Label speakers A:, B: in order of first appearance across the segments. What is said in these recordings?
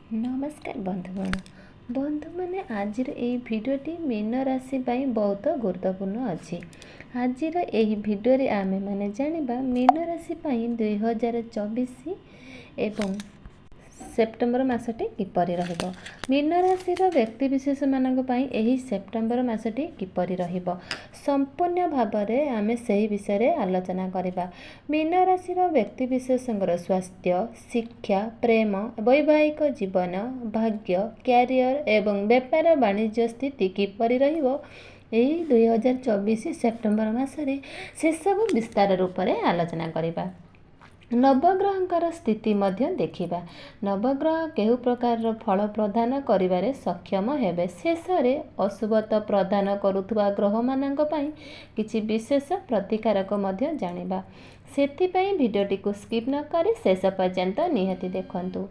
A: नमस्कार बंधु मैंने आज भिडियोटी मीन राशि बहुत गुरुत्वपूर्ण अच्छी। आज भिडियो आम मैंने जाना मीन राशि 2024 एवं सेप्टेम्बर मासटी किपरि रहिबो। मीन राशि व्यक्तिविशेष मानक एही सेप्टेम्बर मासटी किपरि रहिबो संपूर्ण भाव में आमे सही विषय आलोचना करिबा। मीन राशि व्यक्तिविशेषंकर स्वास्थ्य, शिक्षा, प्रेम, वैवाहिक जीवन, भाग्य, कैरियर एवं व्यापार वाणिज्य स्थिति किपरि रहिबो एही 2024 सेप्टेम्बर मासरे से सब विस्तार रूप में आलोचना करिबा। नवग्रहंकर स्थिति मध्य देखिबा। नवग्रह केहू प्रकार फल प्रदान करिबारे सक्षम हेबे। शेषरे अशुभता प्रदान करुथुवा ग्रह मानक पई किछि विशेष प्रतिकारक मध्य जानिबा। सेथिपई भिडियोटी को स्किप न करी शेष पर्यंत निहाती देखंतु।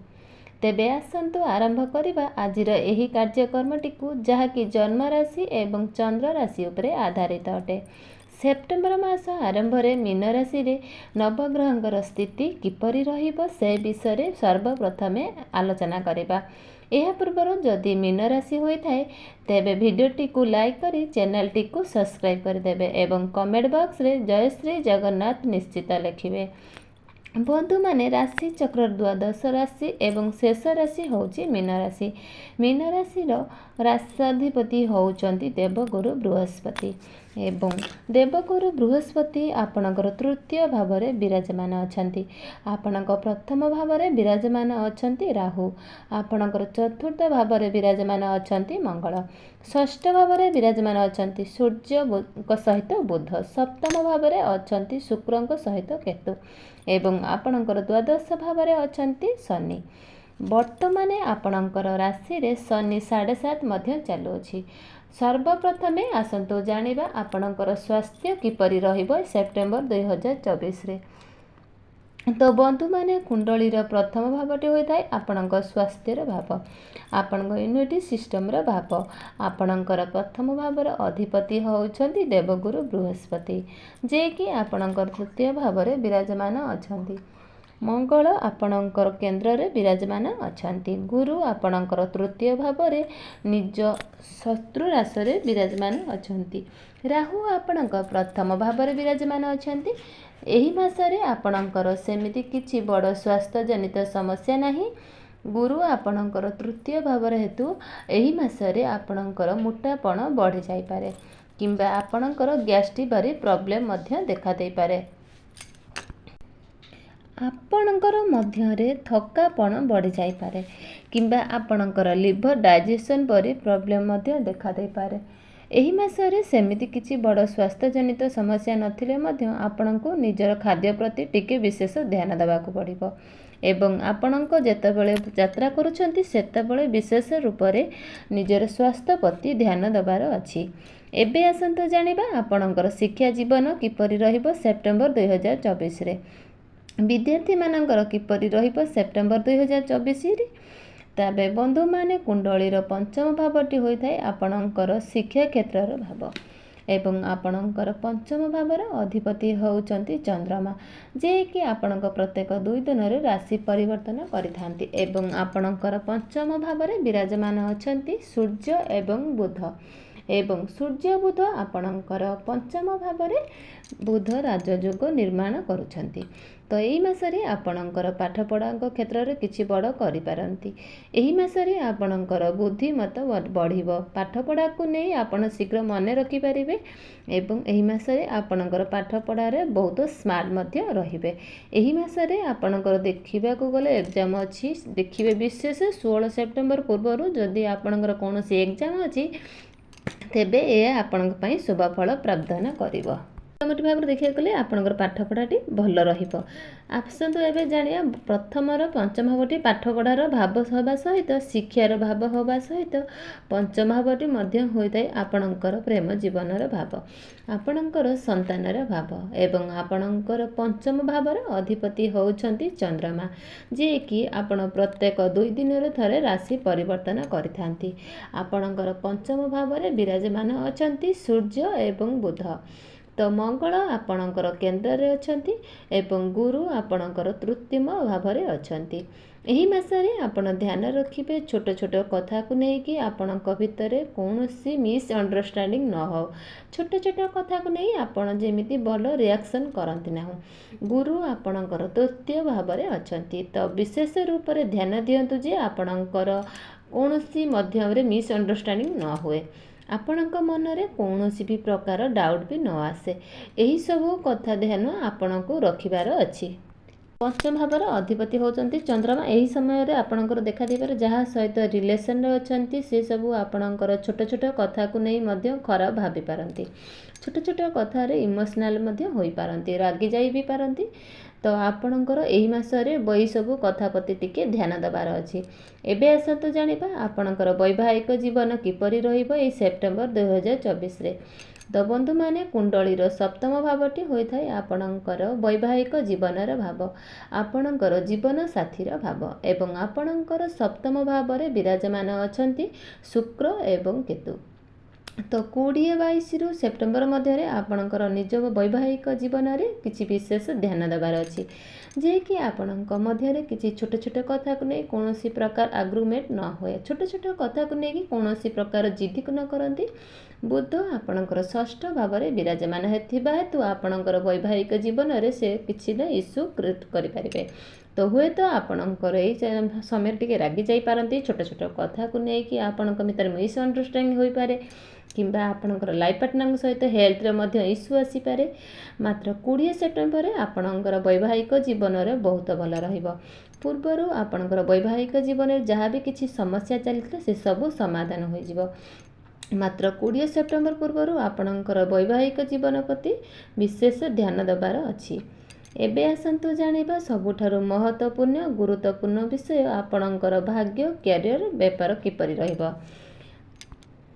A: तेबे आसंतु आरंभ करिबा आजिर एही कार्यक्रमटी को जहाँकि जन्म राशि एवं चंद्र राशि उपरे आधारित अटे। सेप्टेम्बर मास आरंभ में मीन राशि रे नवग्रहंकर स्थिति किपरि रहिबो से विषय सर्वप्रथमे आलोचना करिबा। यह पूर्वर जदि मीन राशि होइथाय तेबे भिडियोटी को लाइक करी चैनल टी को सब्सक्राइब कर देबे एवं कमेंट बॉक्स रे जय श्री जगन्नाथ निश्चित लिखिबे। बंधु माने राशि चक्र द्वादश राशि एवं शेष राशि होउची मीन राशि। मीन राशि राष्ट्राधिपति होउचंती देवगुरु बृहस्पति एवं देवगुरु बृहस्पति आपणकर तृतीय भाव में विराजमान अछंती। आपणक प्रथम भाव में विराजमान अछंती राहु। आपणकर चतुर्थ भाव में विराजमान अछंती मंगल। षष्ठ भाव में विराजमान अछंती सूर्य सहित बुध। सप्तम भाव में अछंती शुक्र सहित केतु एवं आपणकर द्वादश भाव में अछंती शनि। वर्तमान आपणकर राशि रे शनि 7.5 मध्य चलुअछि। सर्वप्रथमे आसंतु जानिबा आपणकर स्वास्थ्य किपरि रहिबो सेप्टेम्बर 2024 रे। तो बंधु माने कुंडलीर प्रथम भावटी होता है आपणक स्वास्थ्यर भाव, आपणक इम्यूनिटी सिस्टम भाव। आपणकर प्रथम भावर अधिपति होउछंती देवगुरु बृहस्पति जे कि आपणकर तृतीय भाव में विराजमान अछंती। मंगल आपणकर केन्द्र रे विराजमान अछंती। गुरु आपणकर तृतीय भाव में निज शत्रु राशि रे विराजमान अछंती। राहु आपणक प्रथम भाव में विराजमान अछंती। एही मासरे आपणकर सेमिति किछि बड़ स्वास्थ्य जनित समस्या नहीं। गुरु आपणकर तृतीय भाव हेतु एही मासरे आपणकर मोटापण बढ़ी जाई पारे किंबा आपणकर गैस्ट्रिक प्रॉब्लम मध्य देखा देई पारे। आपणकर मध्यरे थकापण बढ़ी जाई पारे किंबा आपणकर लिवर डाइजेशन परी प्रॉब्लम मध्य देखा देई पारे। एही मासरे सेमिति किछि बड़ स्वास्थ्य जनित समस्या नथिले मध्य आपणको निजर खाद्य प्रति टिके विशेष ध्यान देबाकू पड़िबो एवं आपणको जेतेबेले यात्रा करूछंती सेतेबेले विशेष रूप रे निजर स्वास्थ्य प्रति ध्यान देबार अछि। एबे आसंतो जानिबा आपणकर शिक्षा जीवन किपरि रहिबो सेप्टेम्बर 2024 रे। विद्यार्थी मानकर किपरि रहिबो सेप्टेम्बर 2024 रे। तबे बंधु माने कुंडलीर पंचम भावटी होता है आपणकर शिक्षा क्षेत्र भाव एवं आपणकर पंचम भावर अधिपति होउचंती चंद्रमा जे कि आपणक प्रत्येक 2 दिन रे राशि परिवर्तन करिथांती एवं आपणकर पंचम भाव में विराजमान अछंती सूर्य एवं बुध एवं सूर्य बुध आपणकर पंचम भाव में बुध राजयोग निर्माण करुछंती। तो यही मासरे आपणकर पाठपढ़ा क्षेत्र में किछि बड़ करिपारंती। एही मासरे आपणकर बुद्धिमत बढ़िबो। पाठपढ़ा को नहीं आपण शीघ्र मन रखि पारिबे एवं एही मासरे आपणकर पाठपढ़ा रे बहुत स्मार्ट मध्य रहिबे। एही मासरे आपणकर देखिबा को गले एग्जाम अछि देखिबे विशेष 16 सेप्टेम्बर पूर्व जदि आपणकर कोनोसी एग्जाम अछि तेबे ए आपणक पई शुभ फल प्रदान करिवो। मोटी भाव देखा गले आपणकर पाठपढ़ाटी भल रहिबो। आसंतु एबे जानिया प्रथमर पंचम भावटी पाठपढ़ार भाव हवा सहित शिक्षार भाव हवा सहित पंचम भावटी मध्य होइताय आपणकर प्रेम जीवनर भाव, आपणकर संतानर भाव एवं आपणकर पंचम भावर अधिपति होउछंती चंद्रमा जे कि आपण प्रत्येक 2 दिन रे थरे राशि परिवर्तन करिथांती। आपणकर पंचम भाव में विराजमान अछंती सूर्य एवं बुध। तो मंगल आपणकर केन्द्र रे अछंती एवं गुरु आपणकर तृतीय भाव में अछंती ଏହି ମାସରେ ଆପଣ ଧ୍ୟାନ ରଖିବେ ଛୋଟ ଛୋଟ କଥାକୁ ନେଇକି ଆପଣଙ୍କ ଭିତରେ କୌଣସି ମିସ୍ଅଣ୍ଡରଷ୍ଟାଣ୍ଡିଂ ନ ହେଉ। ଛୋଟ ଛୋଟ କଥାକୁ ନେଇ ଆପଣ ଯେମିତି ଭଲ ରିଆକ୍ସନ୍ କରନ୍ତି ନାହିଁ। ଗୁରୁ ଆପଣଙ୍କର ତୃତୀୟ ଭାବରେ ଅଛନ୍ତି, ତ ବିଶେଷ ରୂପରେ ଧ୍ୟାନ ଦିଅନ୍ତୁ ଯେ ଆପଣଙ୍କର କୌଣସି ମଧ୍ୟରେ ମିସ୍ଅଣ୍ଡରଷ୍ଟାଣ୍ଡିଂ ନ ହୁଏ, ଆପଣଙ୍କ ମନରେ କୌଣସି ବି ପ୍ରକାର ଡାଉଟ୍ ବି ନ ଆସେ। ଏହିସବୁ କଥା ଧ୍ୟାନ ଆପଣଙ୍କୁ ରଖିବାର ଅଛି। ପଞ୍ଚମ ଭାବର ଅଧିପତି ହେଉଛନ୍ତି ଚନ୍ଦ୍ରମା। ଏହି ସମୟରେ ଆପଣଙ୍କର ଦେଖାଦେଇପାରେ ଯାହା ସହିତ ରିଲେସନ୍ରେ ଅଛନ୍ତି ସେସବୁ ଆପଣଙ୍କର ଛୋଟ ଛୋଟ କଥାକୁ ନେଇ ମଧ୍ୟ ଖରାପ ଭାବିପାରନ୍ତି। ଛୋଟ ଛୋଟ କଥାରେ ଇମୋସନାଲ୍ ମଧ୍ୟ ହୋଇପାରନ୍ତି, ରାଗି ଯାଇ ବି ପାରନ୍ତି। ତ ଆପଣଙ୍କର ଏହି ମାସରେ ଏହିସବୁ କଥା ପ୍ରତି ଟିକେ ଧ୍ୟାନ ଦେବାର ଅଛି। ଏବେ ଆସନ୍ତୁ ଜାଣିବା ଆପଣଙ୍କର ବୈବାହିକ ଜୀବନ କିପରି ରହିବ ଏହି ସେପ୍ଟେମ୍ବର 2024ରେ। ତ ବନ୍ଧୁମାନେ, କୁଣ୍ଡଳୀର ସପ୍ତମ ଭାବଟି ହୋଇଥାଏ ଆପଣଙ୍କର ବୈବାହିକ ଜୀବନର ଭାବ, ଆପଣଙ୍କର ଜୀବନ ସାଥୀର ଭାବ, ଏବଂ ଆପଣଙ୍କର ସପ୍ତମ ଭାବରେ ବିରାଜମାନ ଅଛନ୍ତି ଶୁକ୍ର ଏବଂ କେତୁ। ତ 20-22 ସେପ୍ଟେମ୍ବର ମଧ୍ୟରେ ଆପଣଙ୍କର ନିଜ ବୈବାହିକ ଜୀବନରେ କିଛି ବିଶେଷ ଧ୍ୟାନ ଦେବାର ଅଛି, ଯିଏକି ଆପଣଙ୍କ ମଧ୍ୟରେ କିଛି ଛୋଟ ଛୋଟ କଥାକୁ ନେଇ କୌଣସି ପ୍ରକାର ଆଗ୍ରୁମେଣ୍ଟ ନ ହୁଏ। ଛୋଟ ଛୋଟ କଥାକୁ ନେଇକି କୌଣସି ପ୍ରକାର ଜିଦି ନ କରନ୍ତି। ବୁଧ ଆପଣଙ୍କର ଷଷ୍ଠ ଭାବରେ ବିରାଜମାନ ଥିବା ହେତୁ ଆପଣଙ୍କର ବୈବାହିକ ଜୀବନରେ ସେ କିଛି ନା ଇସ୍ୟୁ କ୍ରିଏଟ୍ କରିପାରିବେ। ତ ହୁଏତ ଆପଣଙ୍କର ଏହି ସମୟରେ ଟିକେ ରାଗି ଯାଇପାରନ୍ତି, ଛୋଟ ଛୋଟ କଥାକୁ ନେଇକି ଆପଣଙ୍କ ଭିତରେ ମିସ୍ଅଣ୍ଡରଷ୍ଟାଣ୍ଡିଂ ହୋଇପାରେ, କିମ୍ବା ଆପଣଙ୍କର ଲାଇଫ୍ ପାର୍ଟନରଙ୍କ ସହିତ ହେଲ୍ଥରେ ମଧ୍ୟ ଇସ୍ୟୁ ଆସିପାରେ। ମାତ୍ର 20 ସେପ୍ଟେମ୍ବରରେ ଆପଣଙ୍କର ବୈବାହିକ ଜୀବନରେ ବହୁତ ଭଲ ରହିବ। ପୂର୍ବରୁ ଆପଣଙ୍କର ବୈବାହିକ ଜୀବନରେ ଯାହା ବି କିଛି ସମସ୍ୟା ଚାଲିଥିଲା ସେସବୁ ସମାଧାନ ହୋଇଯିବ। ମାତ୍ର 20 ସେପ୍ଟେମ୍ବର ପୂର୍ବରୁ ଆପଣଙ୍କର ବୈବାହିକ ଜୀବନ ପ୍ରତି ବିଶେଷ ଧ୍ୟାନ ଦେବାର ଅଛି। ଏବେ ଆସନ୍ତୁ ଜାଣିବା ସବୁଠାରୁ ମହତ୍ତ୍ୱପୂର୍ଣ୍ଣ ଗୁରୁତ୍ୱପୂର୍ଣ୍ଣ ବିଷୟ, ଆପଣଙ୍କର ଭାଗ୍ୟ, କ୍ୟାରିୟର, ବେପାର କିପରି ରହିବ।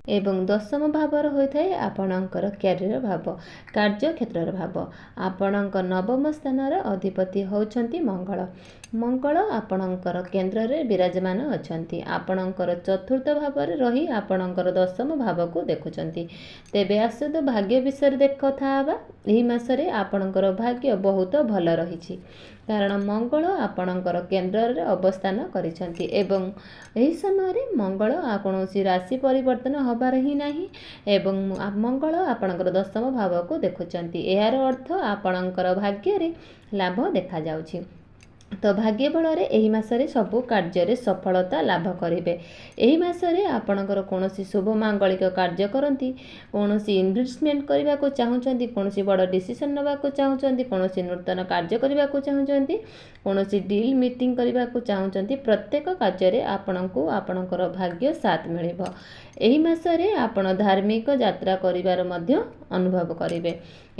A: ଏବଂ ଦଶମ ଭାବର ହୋଇଥାଏ ଆପଣଙ୍କର କ୍ୟାରିୟର ଭାବ, କାର୍ଯ୍ୟକ୍ଷେତ୍ରର ଭାବ। ଆପଣଙ୍କ ନବମ ସ୍ଥାନର ଅଧିପତି ହେଉଛନ୍ତି ମଙ୍ଗଳ। ମଙ୍ଗଳ ଆପଣଙ୍କର କେନ୍ଦ୍ରରେ ବିରାଜମାନ ଅଛନ୍ତି, ଆପଣଙ୍କର ଚତୁର୍ଥ ଭାବରେ ରହି ଆପଣଙ୍କର ଦଶମ ଭାବକୁ ଦେଖୁଛନ୍ତି। ତେବେ ଆସନ୍ତୁ ଭାଗ୍ୟ ବିଷୟରେ କଥା ହେବା। ଏହି ମାସରେ ଆପଣଙ୍କର ଭାଗ୍ୟ ବହୁତ ଭଲ ରହିଛି, କାରଣ ମଙ୍ଗଳ ଆପଣଙ୍କର କେନ୍ଦ୍ରରେ ଅବସ୍ଥାନ କରିଛନ୍ତି ଏବଂ ଏହି ସମୟରେ ମଙ୍ଗଳ କୌଣସି ରାଶି ପରିବର୍ତ୍ତନ ହେବାର ହିଁ ନାହିଁ ଏବଂ ମଙ୍ଗଳ ଆପଣଙ୍କର ଦଶମ ଭାବକୁ ଦେଖୁଛନ୍ତି। ଏହାର ଅର୍ଥ ଆପଣଙ୍କର ଭାଗ୍ୟରେ ଲାଭ ଦେଖାଯାଉଛି। ତ ଭାଗ୍ୟ ବଳରେ ଏହି ମାସରେ ସବୁ କାର୍ଯ୍ୟରେ ସଫଳତା ଲାଭ କରିବେ। ଏହି ମାସରେ ଆପଣଙ୍କର କୌଣସି ଶୁଭ ମାଙ୍ଗଳିକ କାର୍ଯ୍ୟ କରନ୍ତି, କୌଣସି ଇନଭେଷ୍ଟମେଣ୍ଟ କରିବାକୁ ଚାହୁଁଛନ୍ତି, କୌଣସି ବଡ଼ ଡିସିସନ୍ ନେବାକୁ ଚାହୁଁଛନ୍ତି, କୌଣସି ନୂତନ କାର୍ଯ୍ୟ କରିବାକୁ ଚାହୁଁଛନ୍ତି, କୌଣସି ଡିଲ୍ ମିଟିଂ କରିବାକୁ ଚାହୁଁଛନ୍ତି, ପ୍ରତ୍ୟେକ କାର୍ଯ୍ୟରେ ଆପଣଙ୍କୁ ଆପଣଙ୍କର ଭାଗ୍ୟ ସାଥ ମିଳିବ। ଏହି ମାସରେ ଆପଣ ଧାର୍ମିକ ଯାତ୍ରା କରିବାର ମଧ୍ୟ ଅନୁଭବ କରିବେ।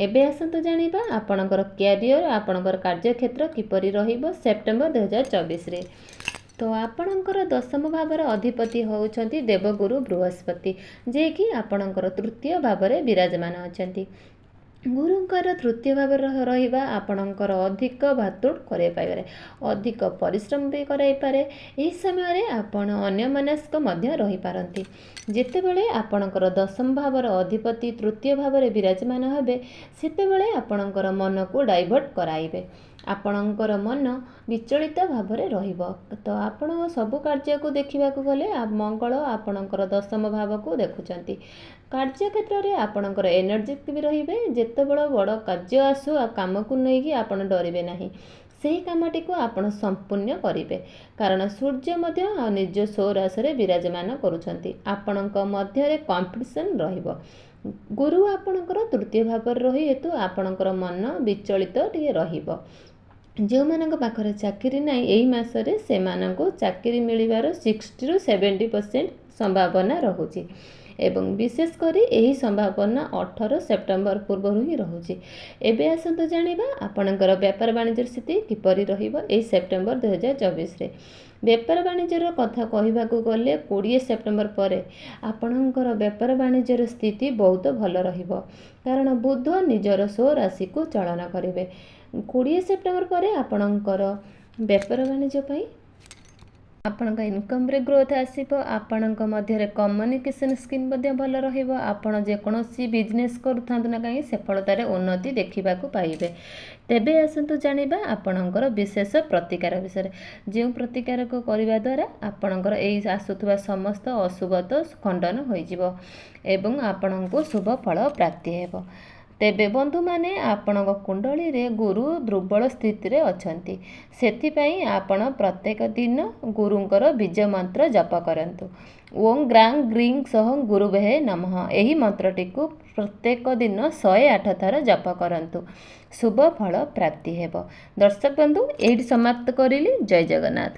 A: ଏବେ ଆସନ୍ତୁ ଜାଣିବା ଆପଣଙ୍କର କ୍ୟାରିୟର, ଆପଣଙ୍କର କାର୍ଯ୍ୟକ୍ଷେତ୍ର କିପରି ରହିବ ସେପ୍ଟେମ୍ବର 2024ରେ। ତ ଆପଣଙ୍କର ଦଶମ ଭାବର ଅଧିପତି ହେଉଛନ୍ତି ଦେବଗୁରୁ ବୃହସ୍ପତି, ଯିଏକି ଆପଣଙ୍କର ତୃତୀୟ ଭାବରେ ବିରାଜମାନ ଅଛନ୍ତି। ଗୁରୁଙ୍କର ତୃତୀୟ ଭାବରେ ରହିବା ଆପଣଙ୍କର ଅଧିକ ଭାତୁଡ଼ କରାଇପାରେ, ଅଧିକ ପରିଶ୍ରମ ବି କରାଇପାରେ। ଏହି ସମୟରେ ଆପଣ ଅନ୍ୟମନସ୍କ ମଧ୍ୟ ରହିପାରନ୍ତି। ଯେତେବେଳେ ଆପଣଙ୍କର ଦଶମ ଭାବର ଅଧିପତି ତୃତୀୟ ଭାବରେ ବିରାଜମାନ ହେବେ, ସେତେବେଳେ ଆପଣଙ୍କର ମନକୁ ଡାଇଭର୍ଟ କରାଇବେ। ଆପଣଙ୍କର ମନ ବିଚଳିତ ଭାବରେ ରହିବ। ତ ଆପଣ ସବୁ କାର୍ଯ୍ୟକୁ ଦେଖିବାକୁ ଗଲେ ମଙ୍ଗଳ ଆପଣଙ୍କର ଦଶମ ଭାବକୁ ଦେଖୁଛନ୍ତି। କାର୍ଯ୍ୟକ୍ଷେତ୍ରରେ ଆପଣଙ୍କର ଏନର୍ଜେଟିକ୍ ବି ରହିବେ। ଯେତେବେଳେ ବଡ଼ କାର୍ଯ୍ୟ ଆସୁ କାମକୁ ନେଇକି ଆପଣ ଡରିବେ ନାହିଁ, ସେହି କାମଟିକୁ ଆପଣ ସମ୍ପୂର୍ଣ୍ଣ କରିବେ, କାରଣ ସୂର୍ଯ୍ୟ ମଧ୍ୟ ନିଜ ସ୍ୱରାଶିରେ ବିରାଜମାନ କରୁଛନ୍ତି। ଆପଣଙ୍କ ମଧ୍ୟରେ କମ୍ପିଟିସନ୍ ରହିବ। ଗୁରୁ ଆପଣଙ୍କର ତୃତୀୟ ଭାବରେ ରହି ହେତୁ ଆପଣଙ୍କର ମନ ବିଚଳିତ ଟିକେ ରହିବ। ଯେଉଁମାନଙ୍କ ପାଖରେ ଚାକିରି ନାହିଁ, ଏହି ମାସରେ ସେମାନଙ୍କୁ ଚାକିରି ମିଳିବାର 60-70% ସମ୍ଭାବନା ରହୁଛି ଏବଂ ବିଶେଷ କରି ଏହି ସମ୍ଭାବନା 18 ସେପ୍ଟେମ୍ବର ପୂର୍ବରୁ ହିଁ ରହୁଛି। ଏବେ ଆସନ୍ତୁ ଜାଣିବା ଆପଣଙ୍କର ବେପାର ବାଣିଜ୍ୟର ସ୍ଥିତି କିପରି ରହିବ ଏହି ସେପ୍ଟେମ୍ବର 2024ରେ। ବେପାର ବାଣିଜ୍ୟର କଥା କହିବାକୁ ଗଲେ 20 ସେପ୍ଟେମ୍ବର ପରେ ଆପଣଙ୍କର ବେପାର ବାଣିଜ୍ୟର ସ୍ଥିତି ବହୁତ ଭଲ ରହିବ, କାରଣ ବୁଧ ନିଜର ସ୍ୱରାଶିକୁ ଚଳନ କରିବେ। 20 ସେପ୍ଟେମ୍ବର ପରେ ଆପଣଙ୍କର ବେପାର ବାଣିଜ୍ୟ ପାଇଁ ଆପଣଙ୍କ ଇନକମ୍ରେ ଗ୍ରୋଥ୍ ଆସିବ, ଆପଣଙ୍କ ମଧ୍ୟରେ କମ୍ୟୁନିକେସନ୍ ସ୍କିଲ୍ ମଧ୍ୟ ଭଲ ରହିବ। ଆପଣ ଯେକୌଣସି ବିଜନେସ୍ କରୁଥାନ୍ତୁ ନା କାହିଁକି ସଫଳତାରେ ଉନ୍ନତି ଦେଖିବାକୁ ପାଇବେ। ତେବେ ଆସନ୍ତୁ ଜାଣିବା ଆପଣଙ୍କର ବିଶେଷ ପ୍ରତିକାର ବିଷୟରେ। ଯେଉଁ ପ୍ରତିକାରକୁ କରିବା ଦ୍ୱାରା ଆପଣଙ୍କର ଏଇ ଆସୁଥିବା ସମସ୍ତ ଅଶୁଭତ ଖଣ୍ଡନ ହୋଇଯିବ ଏବଂ ଆପଣଙ୍କୁ ଶୁଭ ଫଳ ପ୍ରାପ୍ତି ହେବ। ତେବେ ବନ୍ଧୁମାନେ, ଆପଣଙ୍କ କୁଣ୍ଡଳୀରେ ଗୁରୁ ଦୁର୍ବଳ ସ୍ଥିତିରେ ଅଛନ୍ତି। ସେଥିପାଇଁ ଆପଣ ପ୍ରତ୍ୟେକ ଦିନ ଗୁରୁଙ୍କର ବୀଜ ମନ୍ତ୍ର ଜପ କରନ୍ତୁ। ଓଁ ଗ୍ରାଂ ଗ୍ରିଂ ସହ ଗୁରୁଭେ ନମଃ। ଏହି ମନ୍ତ୍ରଟିକୁ ପ୍ରତ୍ୟେକ ଦିନ 108 ଥର ଜପ କରନ୍ତୁ। ଶୁଭ ଫଳ ପ୍ରାପ୍ତି ହେବ। ଦର୍ଶକ ବନ୍ଧୁ, ଏଇଠି ସମାପ୍ତ କରିଲି। ଜୟ ଜଗନ୍ନାଥ।